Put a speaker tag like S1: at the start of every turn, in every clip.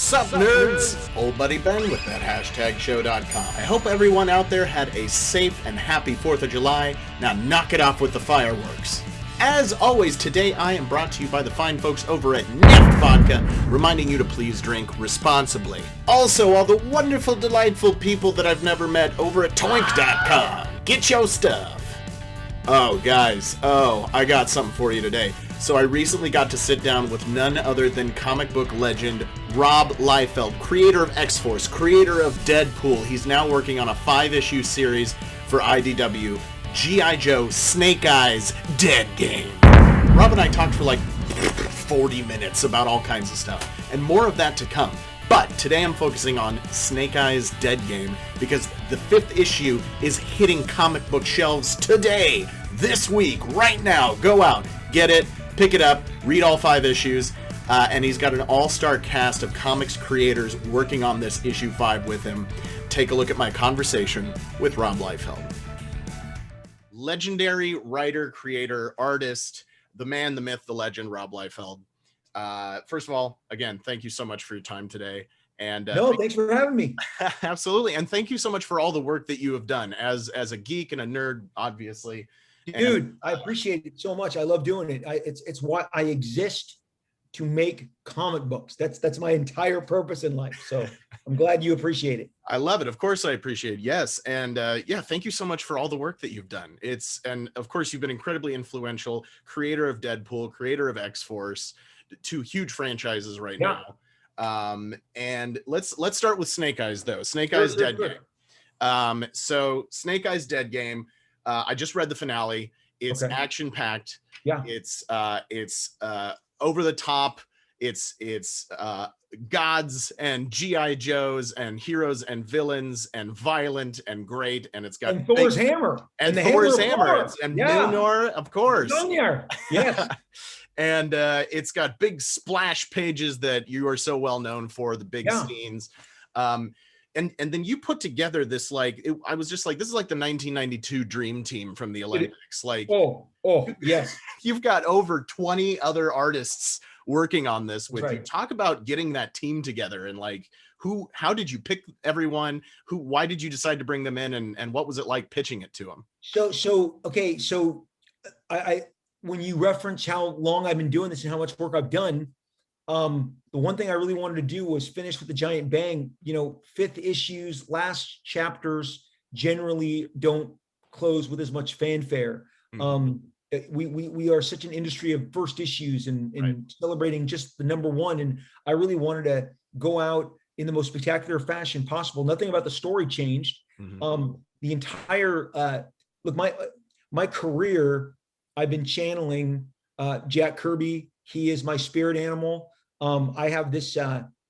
S1: Sup, nerds? Old buddy Ben with that #show.com. I hope everyone out there had a safe and happy 4th of July. Now knock it off with the fireworks. As always, today I am brought to you by the fine folks over at Neft Vodka, reminding you to please drink responsibly. Also, all the wonderful, delightful people that I've never met over at Toink.com. Get your stuff. Oh, guys. Oh, I got something for you today. So I recently got to sit down with none other than comic book legend Rob Liefeld, creator of X-Force, creator of Deadpool. He's now working on a 5-issue series for IDW, G.I Joe Snake Eyes DeadGame. Rob and I talked for like 40 minutes about all kinds of stuff, and more of that to come. But today I'm focusing on Snake Eyes DeadGame because the 5th issue is hitting comic book shelves today, this week, right now. Go out, get it, pick it up, read all 5 issues, and he's got an all-star cast of comics creators working on this issue 5 with him. Take a look at my conversation with Rob Liefeld. Legendary writer, creator, artist, the man, the myth, the legend, Rob Liefeld. First of all, again, thank you so much for your time today. And
S2: thanks for having me.
S1: Absolutely. And thank you so much for all the work that you have done as a geek and a nerd, obviously.
S2: Dude, I appreciate it so much. I love doing it. It's why I exist, to make comic books. That's my entire purpose in life. So I'm glad you appreciate it.
S1: I love it. Of course I appreciate it. Yes. And yeah, thank you so much for all the work that you've done. And of course you've been incredibly influential, creator of Deadpool, creator of X-Force, 2 huge franchises right now. And let's start with Snake Eyes though. Snake Eyes DeadGame. So Snake Eyes DeadGame, I just read the finale. It's action packed.
S2: Yeah.
S1: It's over the top. It's gods and G.I. Joes and heroes and villains and violent and great, and it's got
S2: and Thor's hammer
S1: and Thor's hammer and Mjolnir, of course.
S2: Mjolnir, yes.
S1: And it's got big splash pages that you are so well known for, the big scenes. And then you put together this, I was just like, this is like the 1992 Dream Team from the Olympics. Like,
S2: yes.
S1: You've got over 20 other artists working on this with you. Talk about getting that team together and how did you pick everyone? Why did you decide to bring them in, and what was it like pitching it to them?
S2: So I when you reference how long I've been doing this and how much work I've done, the one thing I really wanted to do was finish with a giant bang. 5th issues, last chapters generally don't close with as much fanfare. We are such an industry of first issues and celebrating just the #1. And I really wanted to go out in the most spectacular fashion possible. Nothing about the story changed. The entire, look, my career, I've been channeling Jack Kirby. He is my spirit animal. I have this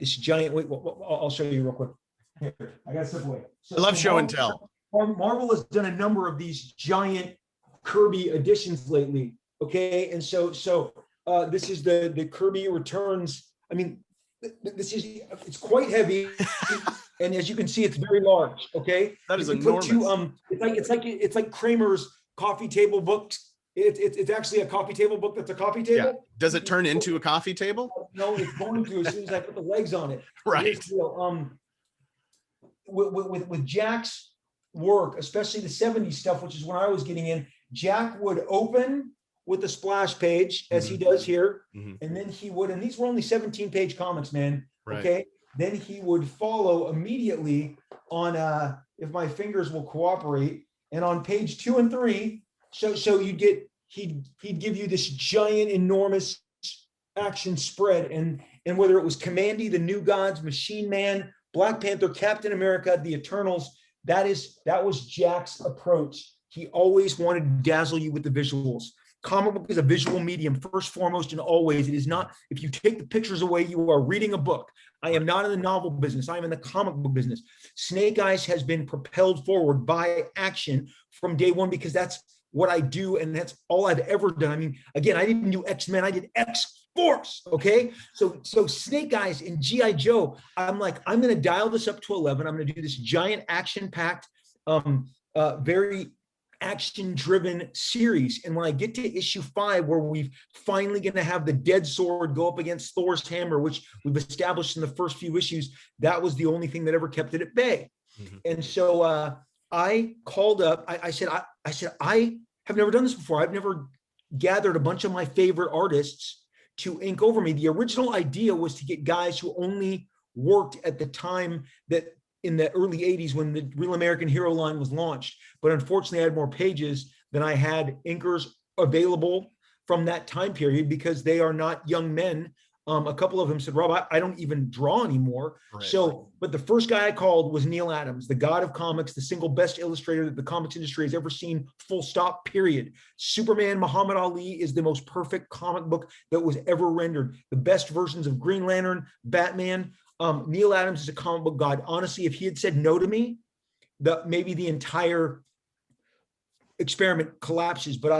S2: giant, wait, I'll show you real quick. Here, I got to step away.
S1: I love show and tell.
S2: Marvel has done a number of these giant Kirby editions lately. Okay. And so this is the Kirby Returns. I mean, it's quite heavy. And as you can see, it's very large. Okay.
S1: That is enormous.
S2: It's like Kramer's coffee table books. It's actually a coffee table book that's a coffee table.
S1: Yeah. Does it turn into a coffee table?
S2: No, it's going to as soon as I put the legs on it.
S1: Right.
S2: With Jack's work, especially the 70s stuff, which is when I was getting in, Jack would open with the splash page, as he does here, and then he would, and these were only 17-page comics, man.
S1: Right.
S2: Okay. Then he would follow immediately on, if my fingers will cooperate, and on page 2 and 3. So you get, he'd give you this giant, enormous action spread, and whether it was Commandy, the New Gods, Machine Man, Black Panther, Captain America, the Eternals, that was Jack's approach. He always wanted to dazzle you with the visuals. Comic book is a visual medium, first, foremost, and always. It is not, if you take the pictures away, you are reading a book. I am not in the novel business. I am in the comic book business. Snake Eyes has been propelled forward by action from day one because that's what I do, and that's all I've ever done. I mean, again, I didn't do X-Men, I did X-Force, okay? So Snake Eyes and G.I. Joe, I'm like, I'm gonna dial this up to 11. I'm gonna do this giant action-packed, very action-driven series. And when I get to issue 5, where we've finally going to have the dead sword go up against Thor's hammer, which we've established in the first few issues, that was the only thing that ever kept it at bay. And so I called up, I said, I have never done this before. I've never gathered a bunch of my favorite artists to ink over me. The original idea was to get guys who only worked at the time that in the early 80s when the Real American Hero line was launched. But unfortunately, I had more pages than I had inkers available from that time period, because they are not young men. A couple of them said, Rob, I don't even draw anymore. Right. So, but the first guy I called was Neil Adams, the god of comics, the single best illustrator that the comics industry has ever seen, full stop, period. Superman, Muhammad Ali is the most perfect comic book that was ever rendered. The best versions of Green Lantern, Batman. Neil Adams is a comic book god. Honestly, if he had said no to me, maybe the entire experiment collapses. But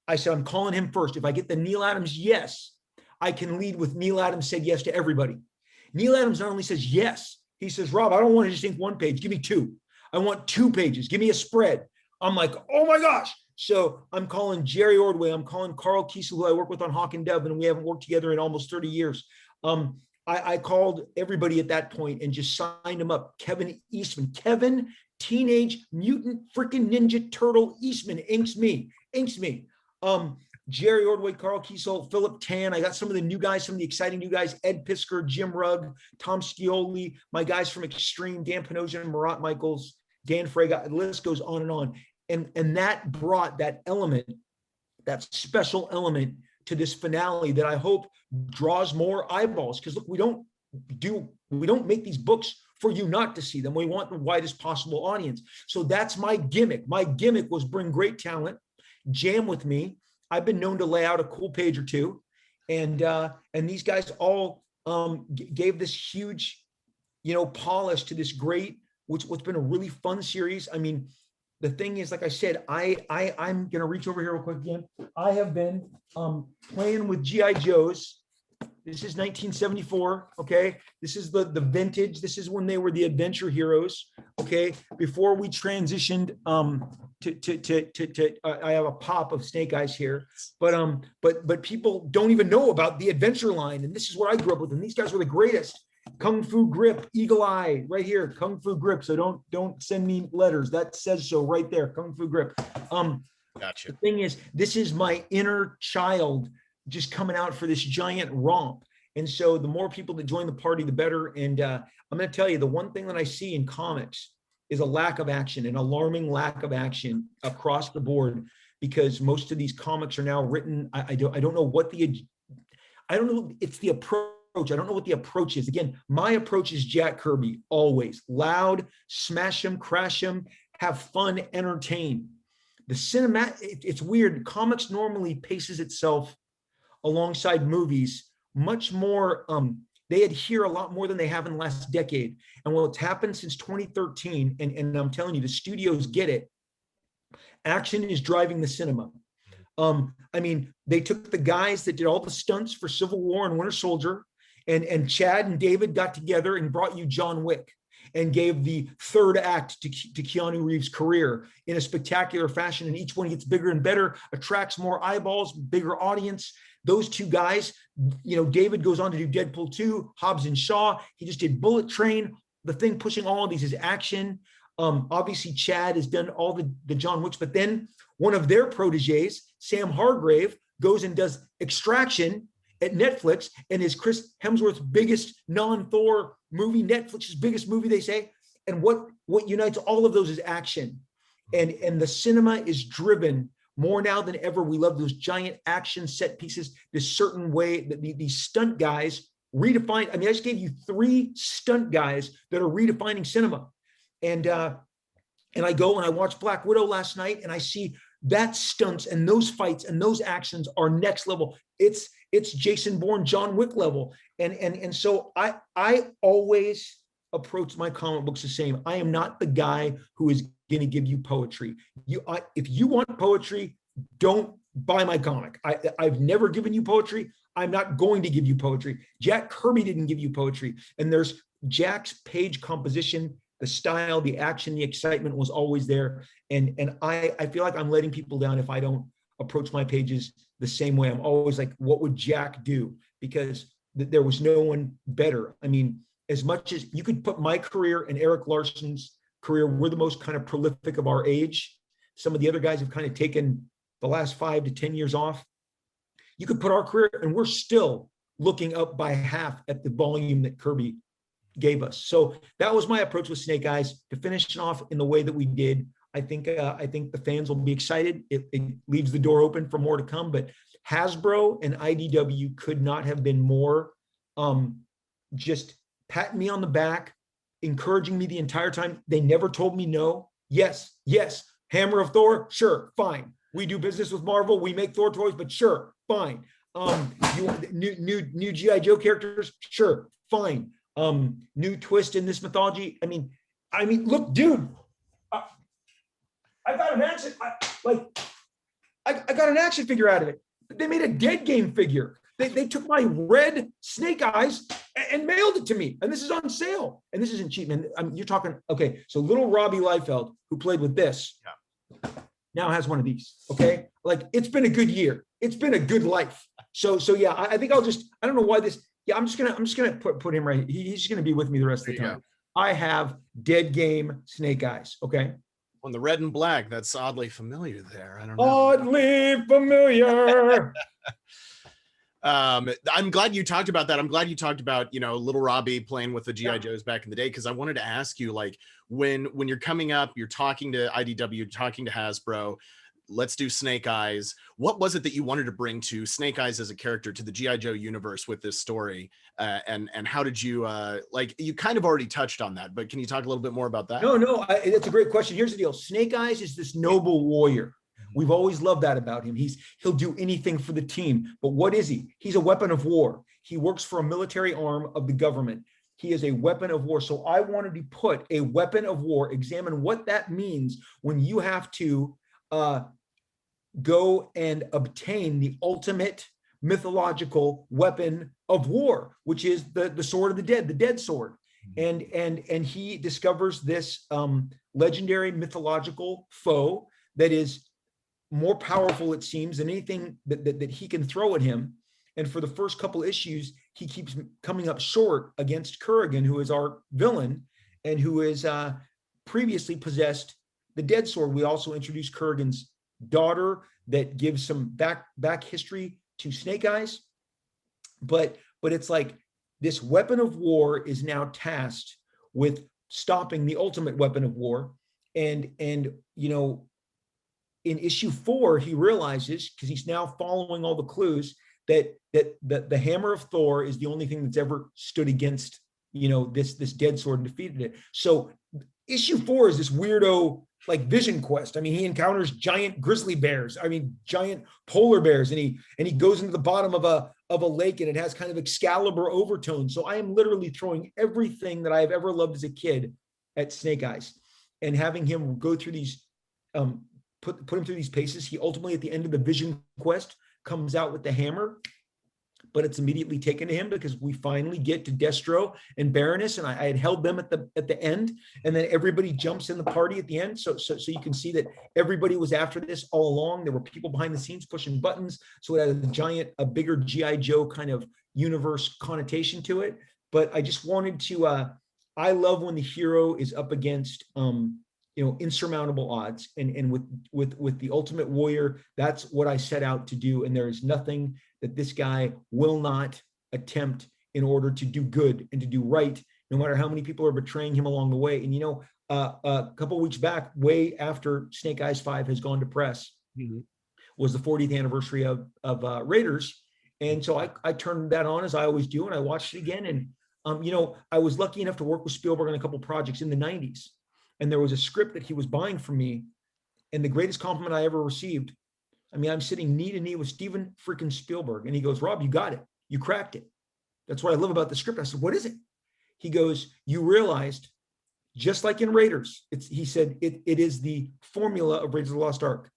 S2: I said, I'm calling him first. If I get the Neil Adams yes, I can lead with Neil Adams said yes to everybody. Neil Adams not only says yes, he says, Rob, I don't want to just ink 1 page. Give me 2. I want 2 pages. Give me a spread. I'm like, oh my gosh. So I'm calling Jerry Ordway. I'm calling Carl Kiesel, who I work with on Hawk and Dove, and we haven't worked together in almost 30 years. I called everybody at that point and just signed them up. Kevin Eastman, Kevin, Teenage Mutant freaking Ninja Turtle Eastman inks me. Jerry Ordway, Carl Kiesel, Philip Tan. I got some of the new guys, some of the exciting new guys, Ed Pisker, Jim Rugg, Tom Scioli, my guys from Extreme, Dan Panosian, Marat Michaels, Dan Frega, the list goes on and on. And that brought that element, that special element to this finale that I hope draws more eyeballs. Because look, we don't make these books for you not to see them. We want the widest possible audience. So that's my gimmick. My gimmick was bring great talent, jam with me. I've been known to lay out a cool page or 2, and these guys all gave this huge, polish to this great, what's been a really fun series. I mean, the thing is, like I said, I'm gonna reach over here real quick again. I have been playing with G.I. Joes. This is 1974. Okay, this is the vintage. This is when they were the adventure heroes. Okay, before we transitioned I have a pop of Snake Eyes here, but people don't even know about the adventure line, and this is what I grew up with. And these guys were the greatest. Kung Fu Grip, Eagle Eye, right here, Kung Fu Grip. So don't send me letters. That says so right there, Kung Fu Grip.
S1: Gotcha.
S2: The thing is, this is my inner child just coming out for this giant romp. And so the more people that join the party, the better. And I'm going to tell you, the one thing that I see in comics is a lack of action, an alarming lack of action across the board, because most of these comics are now written. I don't know what it's the approach. I don't know what the approach is. Again, my approach is Jack Kirby, always loud, smash them, crash them, have fun, entertain. The cinema, it's weird. Comics normally paces itself alongside movies much more. They adhere a lot more than they have in the last decade. And what's happened since 2013, and I'm telling you, the studios get it. Action is driving the cinema. I mean, they took the guys that did all the stunts for Civil War and Winter Soldier, and Chad and David got together and brought you John Wick and gave the 3rd act to Keanu Reeves' career in a spectacular fashion. And each one gets bigger and better, attracts more eyeballs, bigger audience. Those 2 guys, David goes on to do Deadpool 2, Hobbs and Shaw. He just did Bullet Train. The thing pushing all of these is action. Obviously, Chad has done all the John Wicks, but then one of their proteges, Sam Hargrave, goes and does Extraction at Netflix, and is Chris Hemsworth's biggest non-Thor movie, Netflix's biggest movie, they say. And what unites all of those is action. And the cinema is driven more now than ever. We love those giant action set pieces, this certain way that these stunt guys redefine. I mean, I just gave you 3 stunt guys that are redefining cinema. And I go and I watched Black Widow last night, and I see that stunts and those fights and those actions are next level. It's Jason Bourne, John Wick level. And so I always approach my comic books the same. I am not the guy who is going to give you poetry. If you want poetry, don't buy my comic. I've never given you poetry. I'm not going to give you poetry. Jack Kirby didn't give you poetry. And there's Jack's page composition the style, the action, the excitement was always there. And I feel like I'm letting people down if I don't approach my pages the same way. I'm always like, what would Jack do? Because there was no one better. I mean, as much as you could put my career and Eric Larson's career, we're the most kind of prolific of our age. Some of the other guys have kind of taken the last 5 to 10 years off. You could put our career, and we're still looking up by half at the volume that Kirby gave us. So that was my approach with Snake Eyes, to finish it off in the way that we did. I think the fans will be excited. It leaves the door open for more to come, but Hasbro and IDW could not have been more just patting me on the back, encouraging me the entire time. They never told me no. Yes, Hammer of Thor, sure, fine. We do business with Marvel. We make Thor toys, but sure, fine. You want new G.I Joe characters? Sure, fine. New twist in this mythology. I mean, look, dude, I got an action. I got an action figure out of it. They made a DeadGame figure. They took my red Snake Eyes and mailed it to me. And this is on sale. And this isn't cheap, man. You're talking, okay, so little Robbie Liefeld, who played with this, now has one of these, okay? Like, it's been a good year. It's been a good life. So yeah, I think I don't know why this, I'm just gonna put him right. He's just gonna be with me the rest of the time. I have DeadGame Snake Eyes, okay?
S1: On the red and black, that's oddly familiar there. I don't know.
S2: Oddly familiar.
S1: I'm glad you talked about that. I'm glad you talked about, little Robbie playing with the G.I. Joes back in the day, because I wanted to ask you, like, when you're coming up, you're talking to IDW, talking to Hasbro, let's do Snake Eyes. What was it that you wanted to bring to Snake Eyes as a character, to the G.I. Joe universe with this story? And how did you, you kind of already touched on that, but can you talk a little bit more about that?
S2: No, that's a great question. Here's the deal. Snake Eyes is this noble warrior. We've always loved that about him. He'll do anything for the team. But what is he? He's a weapon of war. He works for a military arm of the government. He is a weapon of war. So I wanted to put a weapon of war, examine what that means when you have to go and obtain the ultimate mythological weapon of war, which is the sword of the dead sword. And he discovers this legendary mythological foe that is more powerful, it seems, than anything that he can throw at him. And for the first couple issues, he keeps coming up short against Kurgan, who is our villain and who is previously possessed the dead sword. We also introduced Kurgan's daughter that gives some back history to Snake Eyes. But it's like this weapon of war is now tasked with stopping the ultimate weapon of war. And in issue 4, he realizes, because he's now following all the clues, that the hammer of Thor is the only thing that's ever stood against, this dead sword and defeated it. So issue 4 is this weirdo, like, vision quest. I mean, he encounters giant grizzly bears. I mean, giant polar bears, and he goes into the bottom of a lake, and it has kind of Excalibur overtones. So I am literally throwing everything that I have ever loved as a kid at Snake Eyes, and having him go through these, put him through these paces. He ultimately, at the end of the vision quest, comes out with the hammer, but it's immediately taken to him because we finally get to Destro and Baroness, and I had held them at the end, and then everybody jumps in the party at the end. So you can see that everybody was after this all along. There were people behind the scenes pushing buttons, so it had a bigger G.I. Joe kind of universe connotation to it. But I just wanted to, I love when the hero is up against insurmountable odds, and with the Ultimate Warrior, that's what I set out to do. And there is nothing that this guy will not attempt in order to do good and to do right, no matter how many people are betraying him along the way. And a couple of weeks back, way after Snake Eyes 5 has gone to press, was the 40th anniversary of Raiders. And so I turned that on, as I always do, and I watched it again. And I was lucky enough to work with Spielberg on a couple projects in the 90s. And there was a script that he was buying from me, and the greatest compliment I ever received. I mean, I'm sitting knee to knee with Steven freaking Spielberg, and he goes, "Rob, you got it. You cracked it. That's what I love about the script." I said, "What is it?" He goes, "You realized, just like in Raiders," he said, it is the formula of Raiders of the Lost Ark.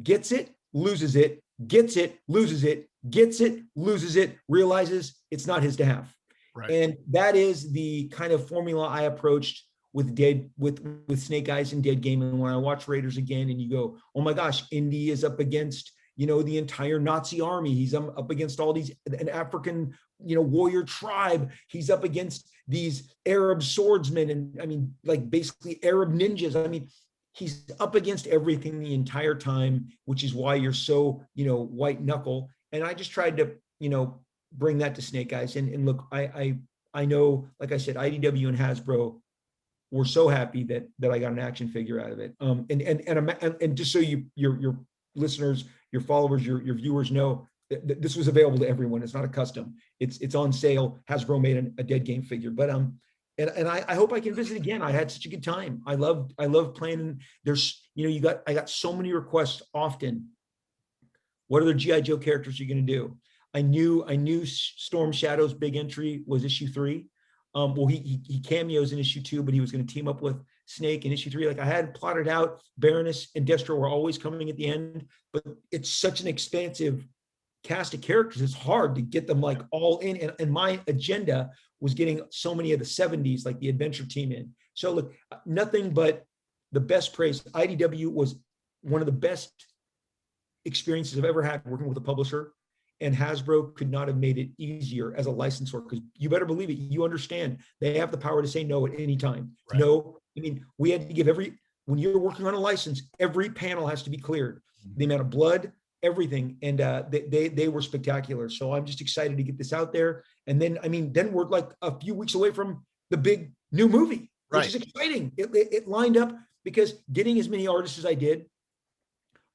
S2: Gets it, loses it, gets it, loses it, gets it, loses it, realizes it's not his to have. Right. And that is the kind of formula I approached with Snake Eyes and DeadGame, and when I watch Raiders again, and you go, oh my gosh, Indy is up against, you know, the entire Nazi army. He's up against all these, an African, you know, warrior tribe. He's up against these Arab swordsmen, and I mean, like basically Arab ninjas. I mean, he's up against everything the entire time, which is why you're so, you know, white knuckle. And I just tried to, you know, bring that to Snake Eyes. And look, I know, like I said, IDW and Hasbro were so happy that I got an action figure out of it. And just so your listeners, your followers, your viewers know that this was available to everyone. It's not a custom. It's on sale. Hasbro made a DeadGame figure, but and I hope I can visit again. I had such a good time. I love playing. There's, you know, I got so many requests often. What other G.I. Joe characters are you going to do? I knew Storm Shadow's big entry was issue 3. Well, he cameos in issue 2, but he was going to team up with Snake in issue 3. Like I had plotted out, Baroness and Destro were always coming at the end, but it's such an expansive cast of characters. It's hard to get them like all in. And my agenda was getting so many of the 70s, like the adventure team in. So look, nothing but the best praise. IDW was one of the best experiences I've ever had working with a publisher. And Hasbro could not have made it easier as a licensor, because you better believe it. You understand they have the power to say no at any time. Right. No, I mean, we had to give when you're working on a license, every panel has to be cleared. The amount of blood, everything. And they were spectacular. So I'm just excited to get this out there. And then, I mean, then we're like a few weeks away from the big new movie, which is exciting. It lined up because getting as many artists as I did,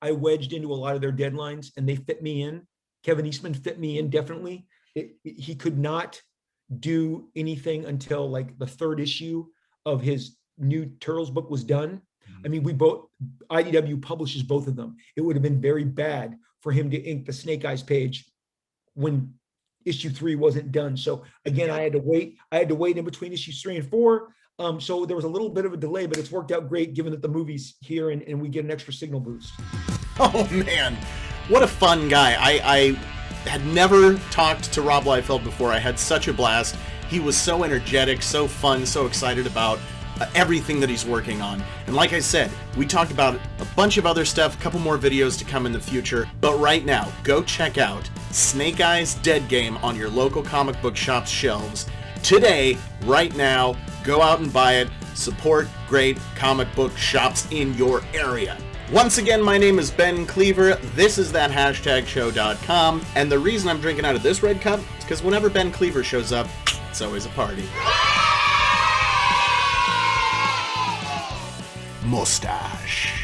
S2: I wedged into a lot of their deadlines and they fit me in. Kevin Eastman fit me in definitely. He could not do anything until like the 3rd issue of his new Turtles book was done. I mean, IDW publishes both of them. It would have been very bad for him to ink the Snake Eyes page when issue 3 wasn't done. So again, I had to wait in between issues 3 and 4. So there was a little bit of a delay, but it's worked out great given that the movie's here and we get an extra signal boost.
S1: Oh man. What a fun guy. I had never talked to Rob Liefeld before. I had such a blast. He was so energetic, so fun, so excited about everything that he's working on. And like I said, we talked about a bunch of other stuff, a couple more videos to come in the future. But right now, go check out Snake Eyes DeadGame on your local comic book shop's shelves. Today, right now, go out and buy it. Support great comic book shops in your area. Once again, my name is Ben Cleaver. This is thathashtagshow.com. And the reason I'm drinking out of this red cup is because whenever Ben Cleaver shows up, it's always a party. Mustache.